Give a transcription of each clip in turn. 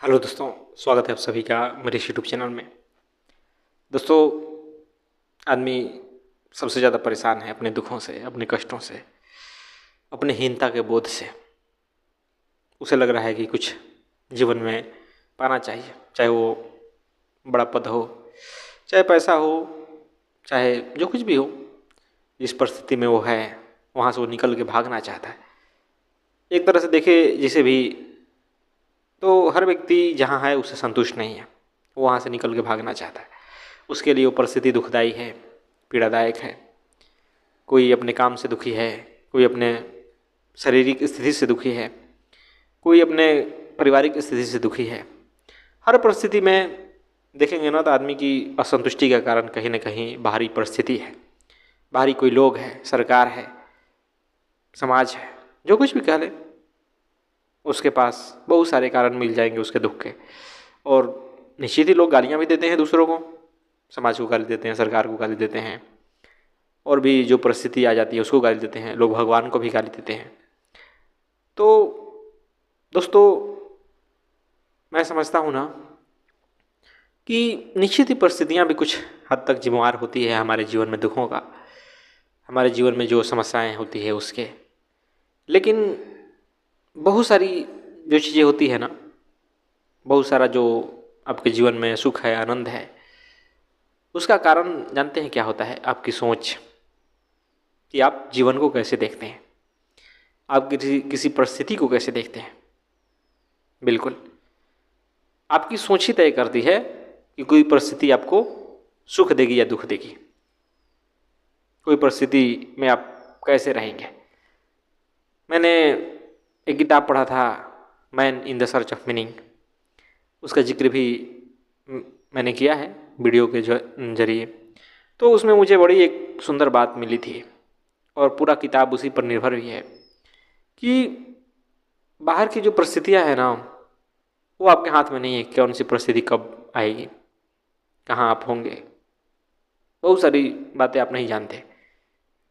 Hello दोस्तों, स्वागत है आप सभी का मेरे इस यूट्यूब चैनल में। दोस्तों, आदमी सबसे ज़्यादा परेशान है अपने दुखों से, अपने कष्टों से, अपने हीनता के बोध से। उसे लग रहा है कि कुछ जीवन में पाना चाहिए, चाहे वो बड़ा पद हो, चाहे पैसा हो, चाहे जो कुछ भी हो। जिस परिस्थिति में वो है वहाँ से वो निकल के भागना चाहता है। एक तरह से देखे जिसे भी, तो हर व्यक्ति जहाँ है उससे संतुष्ट नहीं है, वो वहाँ से निकल के भागना चाहता है। उसके लिए वो परिस्थिति दुखदाई है, पीड़ादायक है। कोई अपने काम से दुखी है, कोई अपने शारीरिक स्थिति से दुखी है, कोई अपने पारिवारिक स्थिति से दुखी है। हर परिस्थिति में देखेंगे ना तो आदमी की असंतुष्टि का कारण कहीं ना कहीं बाहरी परिस्थिति है, बाहरी कोई लोग है, सरकार है, समाज है, जो कुछ भी कह ले। उसके पास बहुत सारे कारण मिल जाएंगे उसके दुख के। और निश्चित ही लोग गालियाँ भी देते हैं दूसरों को, समाज को गाली देते हैं, सरकार को गाली देते हैं, और भी जो परिस्थिति आ जाती है उसको गाली देते हैं। लोग भगवान को भी गाली देते हैं। तो दोस्तों, मैं समझता हूँ ना कि निश्चित ही परिस्थितियाँ भी कुछ हद तक जिम्मेवार होती है हमारे जीवन में दुखों का, हमारे जीवन में जो समस्याएं होती है उसके। लेकिन बहुत सारी जो चीज़ें होती है ना, बहुत सारा जो आपके जीवन में सुख है, आनंद है, उसका कारण जानते हैं क्या होता है? आपकी सोच, कि आप जीवन को कैसे देखते हैं, आप किसी परिस्थिति को कैसे देखते हैं। बिल्कुल, आपकी सोच ही तय करती है कि कोई परिस्थिति आपको सुख देगी या दुख देगी, कोई परिस्थिति में आप कैसे रहेंगे। मैंने एक किताब पढ़ा था, man in the search of meaning. उसका जिक्र भी मैंने किया है वीडियो के जरिए। तो उसमें मुझे बड़ी एक सुंदर बात मिली थी, और पूरा किताब उसी पर निर्भर भी है, कि बाहर की जो परिस्थितियाँ हैं ना, वो आपके हाथ में नहीं है कौन सी परिस्थिति कब आएगी, कहाँ आप होंगे। बहुत सारी बातें आप नहीं जानते।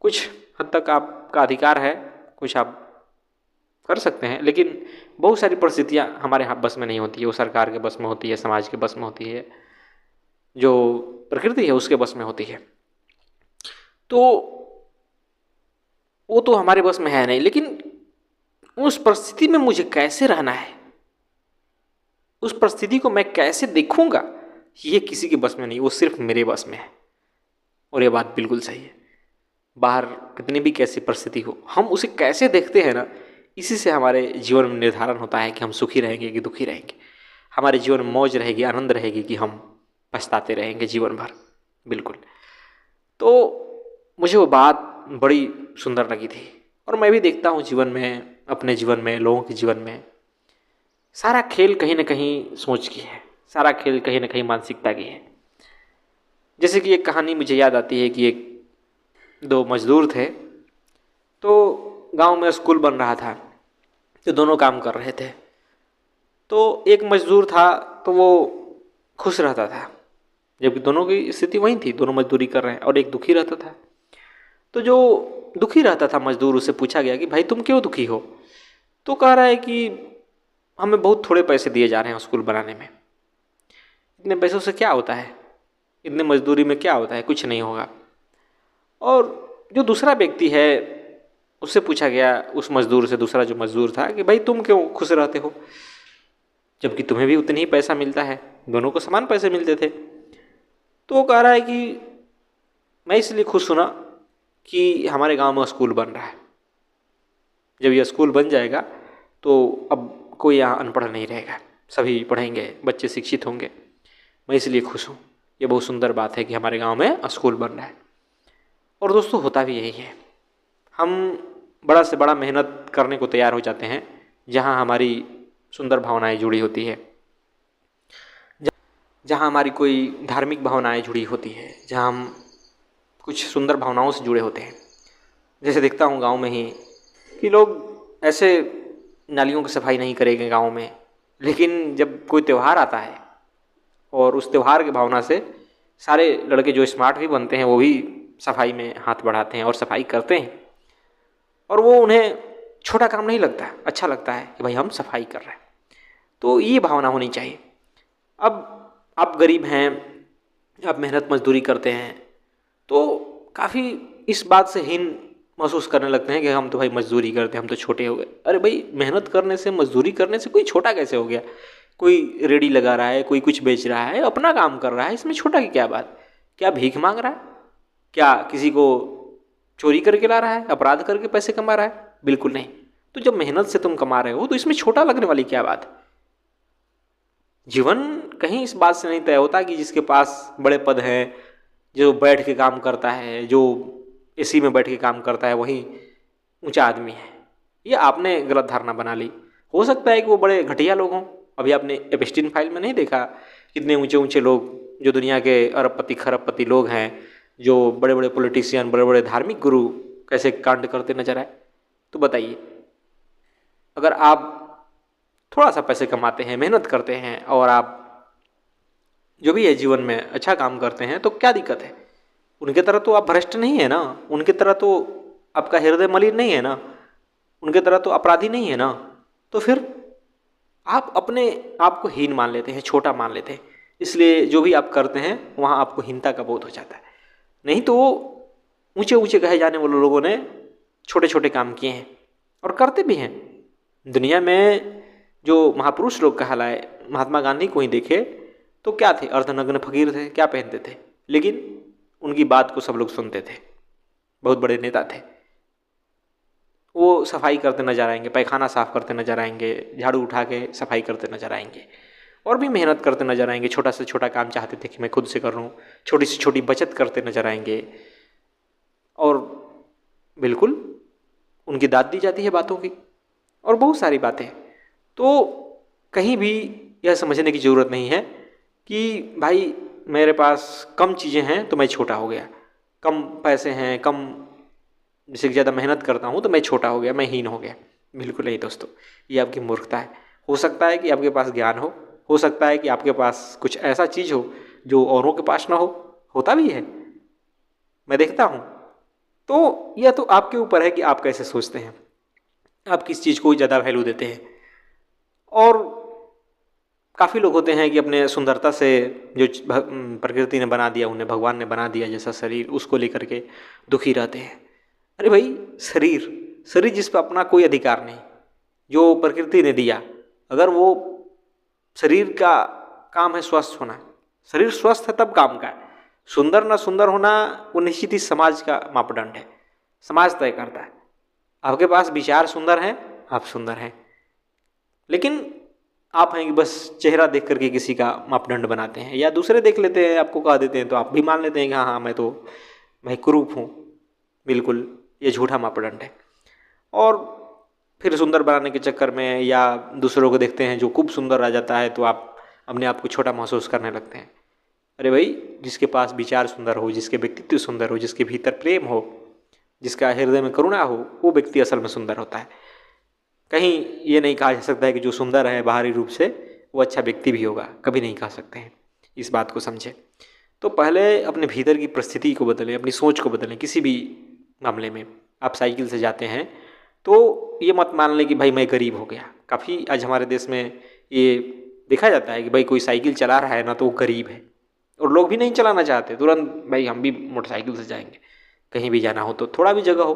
कुछ हद तक आपका अधिकार है, कुछ आप कर सकते हैं, लेकिन बहुत सारी परिस्थितियाँ हमारे हाथ बस में नहीं होती है। वो सरकार के बस में होती है, समाज के बस में होती है, जो प्रकृति है उसके बस में होती है। तो वो तो हमारे बस में है नहीं, लेकिन उस परिस्थिति में मुझे कैसे रहना है, उस परिस्थिति को मैं कैसे देखूंगा, ये किसी के बस में नहीं, वो सिर्फ मेरे बस में है। और ये बात बिल्कुल सही है। बाहर कितनी भी कैसी परिस्थिति हो, हम उसे कैसे देखते हैं ना, इसी से हमारे जीवन में निर्धारण होता है कि हम सुखी रहेंगे कि दुखी रहेंगे। हमारे जीवन में मौज रहेगी, आनंद रहेगी, कि हम पछताते रहेंगे जीवन भर। बिल्कुल। तो मुझे वो बात बड़ी सुंदर लगी थी, और मैं भी देखता हूँ जीवन में, अपने जीवन में, लोगों के जीवन में, सारा खेल कहीं ना कहीं सोच की है, सारा खेल कहीं ना कहीं मानसिकता की है। जैसे कि एक कहानी मुझे याद आती है कि एक दो मजदूर थे, तो गांव में स्कूल बन रहा था, तो दोनों काम कर रहे थे। तो एक मजदूर था तो वो खुश रहता था, जबकि दोनों की स्थिति वही थी, दोनों मजदूरी कर रहे हैं, और एक दुखी रहता था। तो जो दुखी रहता था मजदूर, उससे पूछा गया कि भाई तुम क्यों दुखी हो? तो कह रहा है कि हमें बहुत थोड़े पैसे दिए जा रहे हैं स्कूल बनाने में। इतने पैसों से क्या होता है, इतने मजदूरी में क्या होता है, कुछ नहीं होगा। और जो दूसरा व्यक्ति है, उससे पूछा गया, उस मजदूर से, दूसरा जो मजदूर था, कि भाई तुम क्यों खुश रहते हो, जबकि तुम्हें भी उतनी ही पैसा मिलता है, दोनों को समान पैसे मिलते थे। तो वो कह रहा है कि मैं इसलिए खुश हूं ना कि हमारे गांव में स्कूल बन रहा है। जब यह स्कूल बन जाएगा तो अब कोई यहाँ अनपढ़ नहीं रहेगा, सभी पढ़ेंगे, बच्चे शिक्षित होंगे। मैं इसलिए खुश हूँ। ये बहुत सुंदर बात है कि हमारे गांव में स्कूल बन रहा है। और दोस्तों, होता भी यही है। हम बड़ा से बड़ा मेहनत करने को तैयार हो जाते हैं जहाँ हमारी सुंदर भावनाएं जुड़ी होती है, जहाँ हमारी कोई धार्मिक भावनाएं जुड़ी होती है, जहाँ हम कुछ सुंदर भावनाओं से जुड़े होते हैं। जैसे देखता हूँ गांव में ही कि लोग ऐसे नालियों की सफाई नहीं करेंगे गांव में, लेकिन जब कोई त्यौहार आता है और उस त्यौहार की भावना से सारे लड़के जो स्मार्ट भी बनते हैं वो भी सफाई में हाथ बढ़ाते हैं और सफाई करते हैं। और वो उन्हें छोटा काम नहीं लगता, अच्छा लगता है कि भाई हम सफाई कर रहे हैं। तो ये भावना होनी चाहिए। अब आप गरीब हैं, आप मेहनत मजदूरी करते हैं, तो काफ़ी इस बात से हीन महसूस करने लगते हैं कि हम तो भाई मजदूरी करते हैं, हम तो छोटे हो गए। अरे भाई, मेहनत करने से, मजदूरी करने से कोई छोटा कैसे हो गया? कोई रेडी लगा रहा है, कोई कुछ बेच रहा है, अपना काम कर रहा है, इसमें छोटा की क्या बात? क्या भीख मांग रहा है? क्या किसी को चोरी करके ला रहा है, अपराध करके पैसे कमा रहा है? बिल्कुल नहीं। तो जब मेहनत से तुम कमा रहे हो तो इसमें छोटा लगने वाली क्या बात? जीवन कहीं इस बात से नहीं तय होता कि जिसके पास बड़े पद हैं, जो बैठ के काम करता है, जो एसी में बैठ के काम करता है, वही ऊंचा आदमी है। ये आपने गलत धारणा बना ली। हो सकता है कि वो बड़े घटिया लोग हों। अभी आपने एप्स्टीन फाइल में नहीं देखा कितने ऊंचे ऊंचे लोग, जो दुनिया के अरबपति खरबपति लोग हैं, जो बड़े बड़े पॉलिटिशियन, बड़े बड़े धार्मिक गुरु कैसे कांड करते नजर आए? तो बताइए, अगर आप थोड़ा सा पैसे कमाते हैं, मेहनत करते हैं और आप जो भी है जीवन में अच्छा काम करते हैं, तो क्या दिक्कत है? उनके तरह तो आप भ्रष्ट नहीं है ना, उनके तरह तो आपका हृदय मलिन नहीं है ना, उनके तरह तो अपराधी नहीं है ना। तो फिर आप अपने आप को हीन मान लेते हैं, छोटा मान लेते हैं, इसलिए जो भी आप करते हैं वहाँ आपको हीनता का बोध हो जाता है। नहीं तो ऊंचे ऊंचे कहे जाने वाले लोगों ने छोटे छोटे काम किए हैं और करते भी हैं। दुनिया में जो महापुरुष लोग कहलाए, महात्मा गांधी को ही देखे तो क्या थे? अर्धनग्न फकीर थे, क्या पहनते थे, लेकिन उनकी बात को सब लोग सुनते थे। बहुत बड़े नेता थे। वो सफाई करते नजर आएंगे, पैखाना साफ करते नजर आएंगे, झाड़ू उठा के सफाई करते नजर आएंगे, और भी मेहनत करते नजर आएंगे। छोटा से छोटा काम चाहते थे कि मैं खुद से कर लूँ, छोटी से छोटी बचत करते नजर आएंगे। और बिल्कुल उनकी दाद दी जाती है बातों की, और बहुत सारी बातें। तो कहीं भी यह समझने की ज़रूरत नहीं है कि भाई मेरे पास कम चीज़ें हैं तो मैं छोटा हो गया, कम पैसे हैं, कम जिससे ज़्यादा मेहनत करता हूँ तो मैं छोटा हो गया, मैं हीन हो गया। बिल्कुल नहीं दोस्तों, ये आपकी मूर्खता है। हो सकता है कि आपके पास ज्ञान हो सकता है कि आपके पास कुछ ऐसा चीज़ हो जो औरों के पास ना हो, होता भी है, मैं देखता हूँ। तो यह तो आपके ऊपर है कि आप कैसे सोचते हैं, आप किस चीज़ को ज़्यादा वैल्यू देते हैं। और काफ़ी लोग होते हैं कि अपने सुंदरता से, जो प्रकृति ने बना दिया, उन्हें भगवान ने बना दिया जैसा शरीर, उसको लेकर के दुखी रहते हैं। अरे भाई, शरीर जिस पर अपना कोई अधिकार नहीं, जो प्रकृति ने दिया, अगर वो शरीर का काम है स्वस्थ होना, शरीर स्वस्थ है तब काम का है। सुंदर ना सुंदर होना वो निश्चित ही समाज का मापदंड है, समाज तय करता है। आपके पास विचार सुंदर हैं, आप सुंदर हैं, लेकिन आप हैं कि बस चेहरा देख करके किसी का मापदंड बनाते हैं, या दूसरे देख लेते हैं, आपको कह देते हैं तो आप भी मान लेते हैं कि हाँ मैं कुरूप हूँ। बिल्कुल, ये झूठा मापदंड है। और फिर सुंदर बनाने के चक्कर में या दूसरों को देखते हैं जो खूब सुंदर आ जाता है तो आप अपने आप को छोटा महसूस करने लगते हैं। अरे भाई, जिसके पास विचार सुंदर हो, जिसके व्यक्तित्व सुंदर हो, जिसके भीतर प्रेम हो, जिसका हृदय में करुणा हो, वो व्यक्ति असल में सुंदर होता है। कहीं ये नहीं कहा जा सकता है कि जो सुंदर है बाहरी रूप से वो अच्छा व्यक्ति भी होगा, कभी नहीं कह सकते हैं। इस बात को समझें। तो पहले अपने भीतर की परिस्थिति को बदलें, अपनी सोच को बदलें। किसी भी मामले में आप साइकिल से जाते हैं तो ये मत मान लें कि भाई मैं गरीब हो गया। काफ़ी आज हमारे देश में ये देखा जाता है कि भाई कोई साइकिल चला रहा है ना तो वो गरीब है, और लोग भी नहीं चलाना चाहते, तुरंत भाई हम भी मोटरसाइकिल से जाएंगे, कहीं भी जाना हो तो थोड़ा भी जगह हो।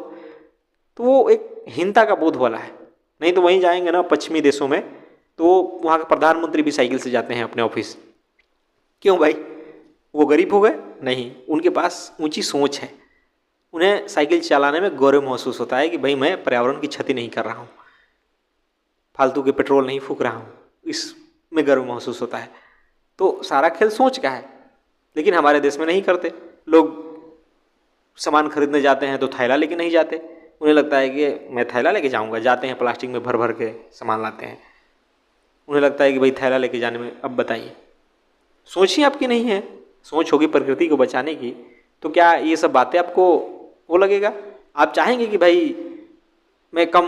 तो वो एक हीनता का बोध वाला है। नहीं तो वहीं जाएंगे ना पश्चिमी देशों में, तो वहाँ के प्रधानमंत्री भी साइकिल से जाते हैं अपने ऑफिस। क्यों भाई, वो गरीब हो गए? नहीं, उनके पास ऊंची सोच है। उन्हें साइकिल चलाने में गौरव महसूस होता है कि भाई मैं पर्यावरण की क्षति नहीं कर रहा हूँ, फालतू के पेट्रोल नहीं फूक रहा हूँ, इसमें गर्व महसूस होता है। तो सारा खेल सोच का है, लेकिन हमारे देश में नहीं करते। लोग सामान खरीदने जाते हैं तो थैला लेके नहीं जाते, उन्हें लगता है कि मैं थैला लेके जाऊंगा। जाते हैं प्लास्टिक में भर भर के सामान लाते हैं, उन्हें लगता है कि भाई थैला लेके जाने में। अब बताइए, सोच ही आपकी नहीं है। सोच होगी प्रकृति को बचाने की, तो क्या ये सब बातें आपको वो लगेगा? आप चाहेंगे कि भाई मैं कम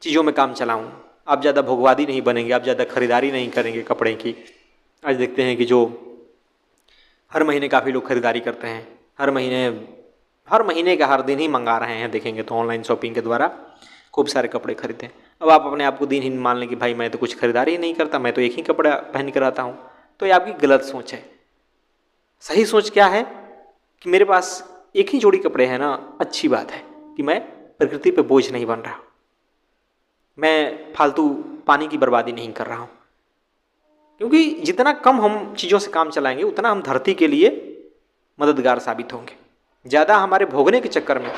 चीज़ों में काम चलाऊं, आप ज़्यादा भोगवादी नहीं बनेंगे, आप ज़्यादा खरीदारी नहीं करेंगे कपड़े की। आज देखते हैं कि जो हर महीने काफ़ी लोग खरीदारी करते हैं, हर महीने का हर दिन ही मंगा रहे हैं, देखेंगे तो ऑनलाइन शॉपिंग के द्वारा खूब सारे कपड़े खरीदते हैं। अब आप अपने आप को दीनहीन मान लें कि भाई मैं तो कुछ खरीदारी ही नहीं करता, मैं तो एक ही कपड़ा पहन कर आता हूँ, तो ये आपकी गलत सोच है। सही सोच क्या है कि मेरे पास एक ही जोड़ी कपड़े हैं ना, अच्छी बात है कि मैं प्रकृति पे बोझ नहीं बन रहा, मैं फालतू पानी की बर्बादी नहीं कर रहा हूँ। क्योंकि जितना कम हम चीज़ों से काम चलाएंगे उतना हम धरती के लिए मददगार साबित होंगे। ज़्यादा हमारे भोगने के चक्कर में,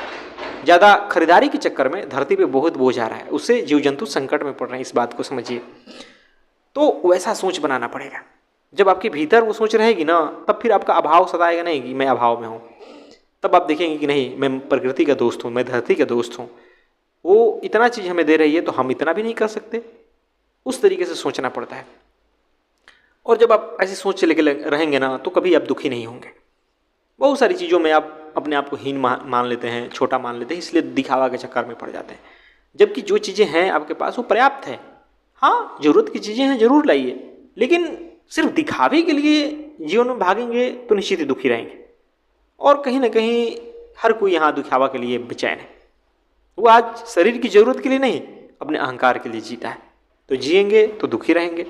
ज़्यादा खरीदारी के चक्कर में धरती पे बहुत बोझ आ रहा है, उससे जीव जंतु संकट में पड़ रहे हैं, इस बात को समझिए। तो वैसा सोच बनाना पड़ेगा। जब आपके भीतर वो सोच रहेगी ना, तब फिर आपका अभाव सताएगा नहीं कि मैं अभाव में हूँ। तब आप देखेंगे कि नहीं, मैं प्रकृति का दोस्त हूँ, मैं धरती का दोस्त हूँ, वो इतना चीज़ हमें दे रही है तो हम इतना भी नहीं कर सकते। उस तरीके से सोचना पड़ता है। और जब आप ऐसी सोच से लेके रहेंगे ना, तो कभी आप दुखी नहीं होंगे। बहुत सारी चीज़ों में आप अपने आप को हीन मान लेते हैं, छोटा मान लेते हैं, इसलिए दिखावा के चक्कर में पड़ जाते हैं। जबकि जो चीज़ें हैं आपके पास वो पर्याप्त है। हाँ, ज़रूरत की चीज़ें हैं, ज़रूर लाइए, लेकिन सिर्फ दिखावे के लिए जीवन में भागेंगे तो निश्चित ही दुखी रहेंगे। और कहीं ना कहीं हर कोई यहाँ दिखावा के लिए बेचैन है। वो आज शरीर की ज़रूरत के लिए नहीं, अपने अहंकार के लिए जीता है। तो जिएंगे तो दुखी रहेंगे,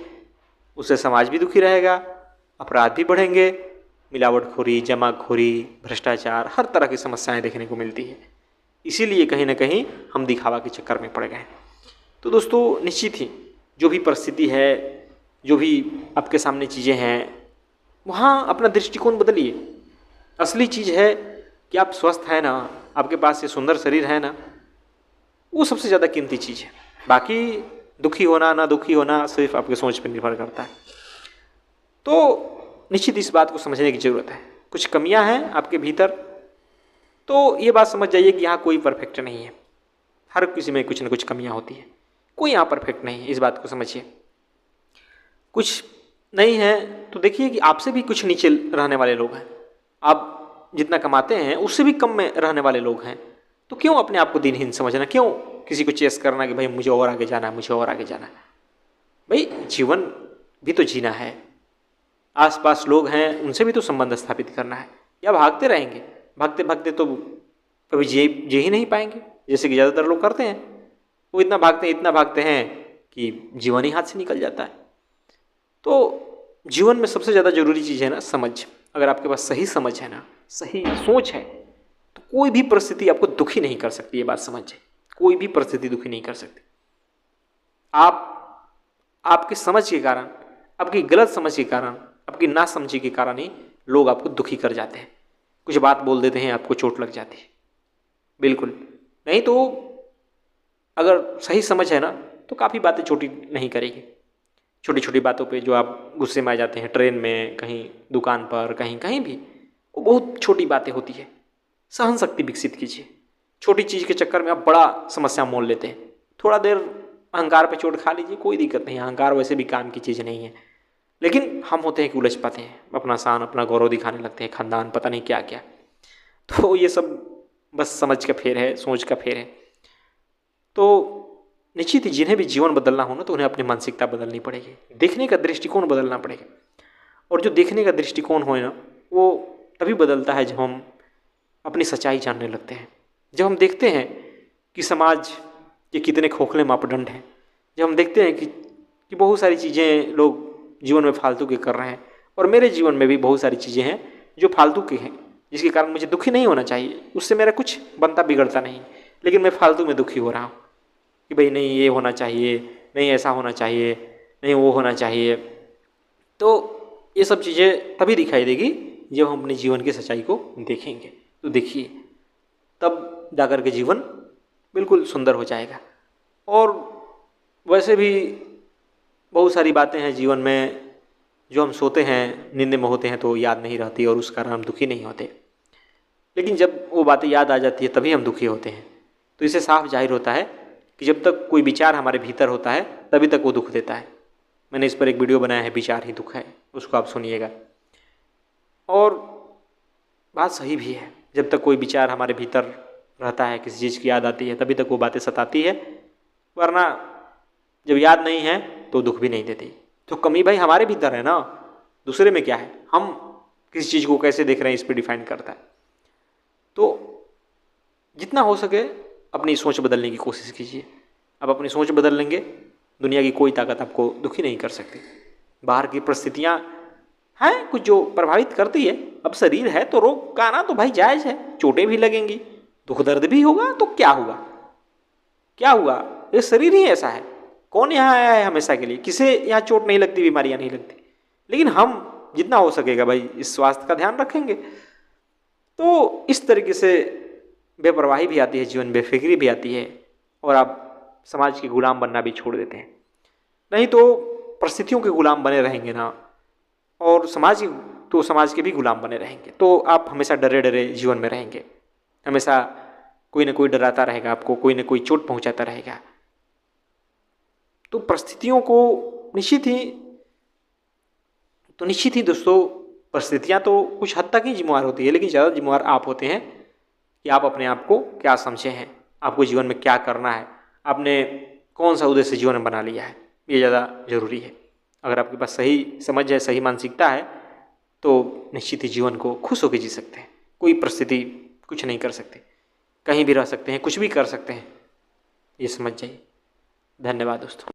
उससे समाज भी दुखी रहेगा, अपराध भी बढ़ेंगे, मिलावटखोरी, जमाखोरी, भ्रष्टाचार, हर तरह की समस्याएं देखने को मिलती है। इसीलिए कहीं ना कहीं हम दिखावा के चक्कर में पड़ गए। तो दोस्तों, निश्चित ही जो भी परिस्थिति है, जो भी आपके सामने चीज़ें हैं, वहाँ अपना दृष्टिकोण बदलिए। असली चीज़ है कि आप स्वस्थ हैं ना, आपके पास ये सुंदर शरीर है ना, वो सबसे ज़्यादा कीमती चीज़ है। बाकी दुखी होना ना दुखी होना सिर्फ आपके सोच पर निर्भर करता है। तो निश्चित इस बात को समझने की ज़रूरत है। कुछ कमियां हैं आपके भीतर, तो ये बात समझ जाइए कि यहाँ कोई परफेक्ट नहीं है। हर किसी में कुछ ना कुछ कमियां होती है, कोई यहाँ परफेक्ट नहीं है, इस बात को समझिए। कुछ नहीं है तो देखिए कि आपसे भी कुछ नीचे रहने वाले लोग हैं, आप जितना कमाते हैं उससे भी कम में रहने वाले लोग हैं। तो क्यों अपने आप को दीनहीन समझना, क्यों किसी को चेस करना कि भाई मुझे और आगे जाना है, मुझे और आगे जाना है। भाई जीवन भी तो जीना है, आसपास लोग हैं उनसे भी तो संबंध स्थापित करना है। या भागते रहेंगे, भागते भागते तो कभी जी ही नहीं पाएंगे, जैसे कि ज़्यादातर लोग करते हैं। वो इतना भागते हैं कि जीवन ही हाथ से निकल जाता है। तो जीवन में सबसे ज़्यादा जरूरी चीज़ है ना समझ। अगर आपके पास सही समझ है ना, सही सोच है, तो कोई भी परिस्थिति आपको दुखी नहीं कर सकती। ये बात समझिए, कोई भी परिस्थिति दुखी नहीं कर सकती। आपकी समझ के कारण, आपकी गलत समझ के कारण, आपकी नासमझी के कारण ही लोग आपको दुखी कर जाते हैं। कुछ बात बोल देते हैं, आपको चोट लग जाती है। बिल्कुल नहीं, तो अगर सही समझ है ना तो काफ़ी बातें छोटी नहीं करेगी। छोटी छोटी बातों पे जो आप गुस्से में आ जाते हैं, ट्रेन में, कहीं दुकान पर, कहीं कहीं भी, वो बहुत छोटी बातें होती है। सहन शक्ति विकसित कीजिए। छोटी चीज़ के चक्कर में आप बड़ा समस्या मोल लेते हैं। थोड़ा देर अहंकार पे चोट खा लीजिए, कोई दिक्कत नहीं। अहंकार वैसे भी काम की चीज़ नहीं है, लेकिन हम होते हैं कि उलझ पाते हैं, अपना शान, अपना गौरव दिखाने लगते हैं, खानदान, पता नहीं क्या क्या। तो ये सब बस समझ का फेर है, सोच का फेर है। तो निश्चित ही जिन्हें भी जीवन बदलना हो ना, तो उन्हें अपनी मानसिकता बदलनी पड़ेगी, देखने का दृष्टिकोण बदलना पड़ेगा। और जो देखने का दृष्टिकोण हो ना, वो तभी बदलता है जब हम अपनी सच्चाई जानने लगते हैं। जब हम देखते हैं कि समाज के कितने खोखले मापदंड हैं, जब हम देखते हैं कि बहुत सारी चीज़ें लोग जीवन में फालतू के कर रहे हैं, और मेरे जीवन में भी बहुत सारी चीज़ें हैं जो फालतू की हैं, जिसके कारण मुझे दुखी नहीं होना चाहिए। उससे मेरा कुछ बनता बिगड़ता नहीं, लेकिन मैं फालतू में दुखी हो रहा हूँ कि भाई नहीं ये होना चाहिए, नहीं ऐसा होना चाहिए, नहीं वो होना चाहिए। तो ये सब चीज़ें तभी दिखाई देगी जब हम अपने जीवन की सच्चाई को देखेंगे। तो देखिए, तब जाकर के जीवन बिल्कुल सुंदर हो जाएगा। और वैसे भी बहुत सारी बातें हैं जीवन में जो हम सोते हैं, नींद में होते हैं तो याद नहीं रहती, और उस कारण हम दुखी नहीं होते। लेकिन जब वो बातें याद आ जाती है तभी हम दुखी होते हैं। तो इससे साफ जाहिर होता है कि जब तक कोई विचार हमारे भीतर होता है तभी तक वो दुख देता है। मैंने इस पर एक वीडियो बनाया है, विचार ही दुख है, उसको आप सुनिएगा। और बात सही भी है, जब तक कोई विचार हमारे भीतर रहता है, किसी चीज़ की याद आती है, तभी तक वो बातें सताती है, वरना जब याद नहीं है तो दुख भी नहीं देती। तो कमी भाई हमारे भीतर है ना, दूसरे में क्या है, हम किसी चीज़ को कैसे देख रहे हैं इस पर डिफाइन करता है। तो जितना हो सके अपनी सोच बदलने की कोशिश कीजिए। आप अपनी सोच बदल लेंगे, दुनिया की कोई ताकत आपको दुखी नहीं कर सकती। बाहर की परिस्थितियाँ हैं कुछ जो प्रभावित करती है। अब शरीर है तो रोग का आना तो भाई जायज़ है, चोटें भी लगेंगी, दुख दर्द भी होगा, तो क्या हुआ, क्या हुआ, ये शरीर ही ऐसा है। कौन यहाँ आया है हमेशा के लिए, किसे यहाँ चोट नहीं लगती, बीमारियाँ नहीं लगती। लेकिन हम जितना हो सकेगा भाई इस स्वास्थ्य का ध्यान रखेंगे। तो इस तरीके से बेपरवाही भी आती है जीवन, बेफिक्री भी आती है, और आप समाज के गुलाम बनना भी छोड़ देते हैं। नहीं तो परिस्थितियों के गुलाम बने रहेंगे ना, और समाज के भी गुलाम बने रहेंगे, तो आप हमेशा डरे डरे जीवन में रहेंगे। हमेशा कोई ना कोई डराता रहेगा आपको, कोई ना कोई चोट पहुंचाता रहेगा। तो परिस्थितियों को निश्चित ही दोस्तों, परिस्थितियाँ तो कुछ हद तक ही जिम्मेवार होती है, लेकिन ज़्यादा जिम्मेवार आप होते हैं कि आप अपने आप को क्या समझे हैं, आपको जीवन में क्या करना है, आपने कौन सा उद्देश्य जीवन में बना लिया है, ये ज़्यादा ज़रूरी है। अगर आपके पास सही समझ है, सही मानसिकता है, तो निश्चित ही जीवन को खुश होकर जी सकते हैं। कोई परिस्थिति कुछ नहीं कर सकते, कहीं भी रह सकते हैं, कुछ भी कर सकते हैं, ये समझ जाइए। धन्यवाद दोस्तों।